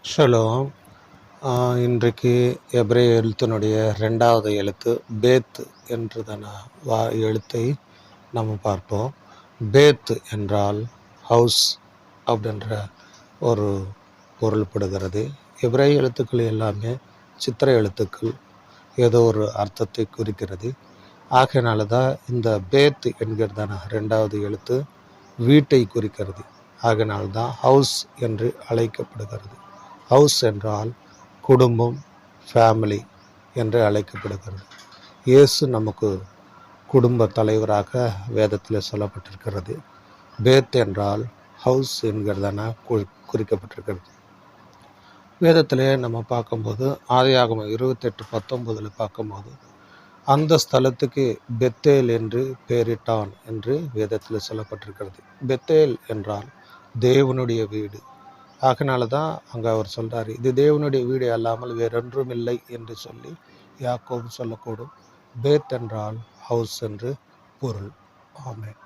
Shalom. இன்றைக்கு எபிரேய எழுத்தினுடைய 2வது எழுத்து பேத் என்றதான எழுத்தை நம்ம பார்ப்போம். பேத் என்றால் ஹவுஸ் அப்படின்ற ஒரு பொருள்படுகிறது. எபிரேய எழுத்துக்கள் எல்லாமே சித்திர எழுத்துக்கள், ஏதோ ஒரு அர்த்தத்தை குறிக்கிறது. ஆகையினால தான் இந்த பேத் என்கிறதான 2வது எழுத்து வீட்டை குறிக்கிறது. ஆகையினால்தான் ஹவுஸ் என்று அழைக்கப்படுகிறது. ஹவுஸ் என்றால் குடும்பம், ஃபேமிலி என்று அழைக்கப்படுகிறது. இயேசு நமக்கு குடும்ப தலைவராக வேதத்தில் சொல்லப்பட்டிருக்கிறது. பேத் என்றால் ஹவுஸ் என்கிறதான குறிக்கப்பட்டிருக்கிறது. வேதத்திலே நம்ம பார்க்கும்போது ஆதியாகமம் 28:19 பார்க்கும்போது அந்த ஸ்தலத்துக்கு பெத்தேல் என்று பெயரிட்டான் என்று வேதத்தில் சொல்லப்பட்டிருக்கிறது. பெத்தேல் என்றால் தேவனுடைய வீடு. ஆகினால தான் அங்கே அவர் சொல்கிறார், இது தேவனுடைய வீடு அல்லாமல் வேறொன்றும் இல்லை என்று சொல்லி யாக்கோபு சொல்லக்கூடும். பேத் என்றால் ஹவுஸ் என்று பொருள். ஆமென்.